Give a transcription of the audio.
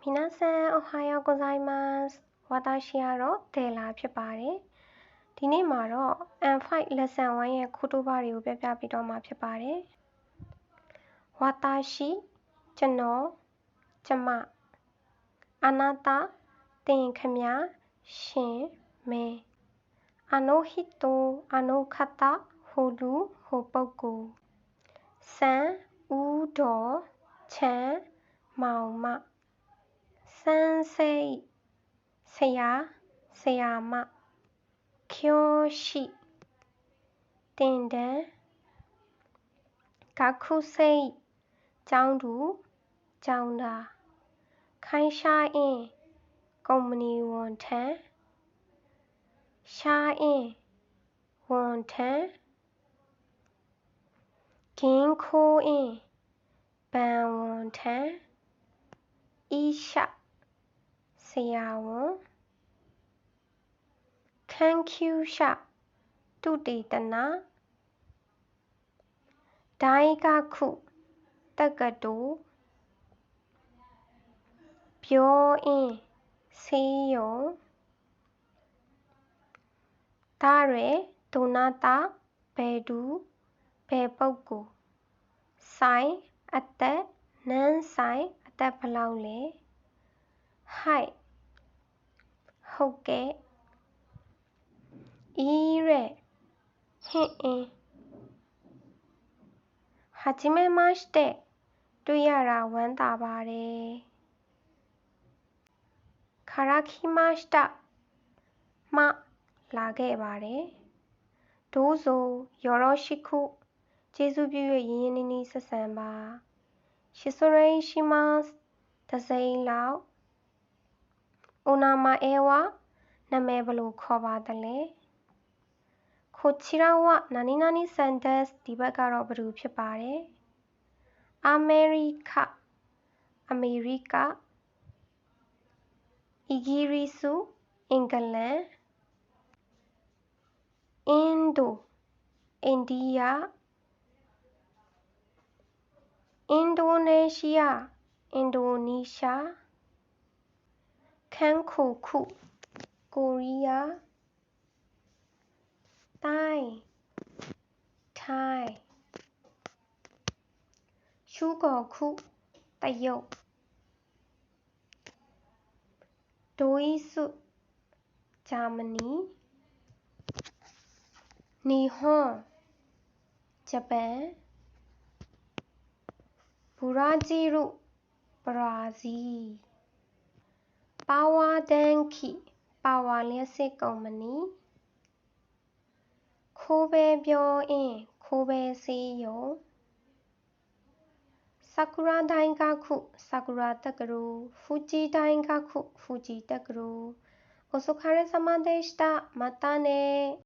皆さんおはようございます。私ကတော့ဒေလာဖြစ်ပါတယ်။ဒီနေ့မှာတော့ N5 lesson 1ရဲ့ခုတုပတွေကိုပြပြီးတော့မှာဖြစ်ပါတယ်။私ကျွန်တော်ကျမあなたသင်ခမရှင်မင်းあの人あの方ဟိုလူဟိုပုဂ္ဂိုလ်စံဦးတော်ချမ်းမောင်မစန်းစိတ်ဆရာဆရာမ教師သင်တန်း学生ကျောင်းသူကျောင်းသား开社員ကုမ္ပဏီဝန်ထမ်း社員ဝန်ထမ်း銀行員ဘဏ်ဝန်ထမ်း医者ဆရာဝန်研究者သုတေသန大学တက္ကသိုလ်病院ဆေးရုံ誰どなたဘယ်သူဘယ်ပုဂ္ဂိုလ်ဆိုင်အသက်နန်းဆိုင်အသက်ဘယ်လောက်လဲはいဟုတ်ကဲ့いいえဟင်းအင်းはじめましてတွေ့ရတာဝမ်းသာပါတယ်から来ましたမှလာခဲ့ပါတယ်どうぞよろしくကျေးဇူးပြု၍ရင်းရင်းနှီးနှီးဆက်ဆံပါ失礼しますတစ်စိမ်းလောက်お名前はနာမည်ဘယ်လိုခေါ်ပါသလဲこちらは何々さんですဒီဘက်ကတော့ဘယ်သူဖြစ်ပါတယ်アメリカအမေရိကイギリスအင်္ဂလန်インドအိန္ဒိယအင်ဒိုနီးရှားအင်ဒိုနီးရှားခန်းခိုခုကိုရီးယားထိုင်းထိုင်းရှုဂေါ်ခုတရုတ်ဒိုအီစုဂျာမနီနီဟွန်ဂျပန်ဘူရာဂျီရုဘရာဇီးပါဝါဒန်ခီပါဝါလျှပ်စစ်ကုမ္ပဏီခိုးဘဲပြောအင်းခိုးဘဲဆေးရုံဆာကူရာဒိုင်ဂခုဆာကူရာတက္ကသိုလ်ဖူဂျီဒိုင်ဂခုဖူဂျီတက္ကသိုလ်お疲れ様でしたまたね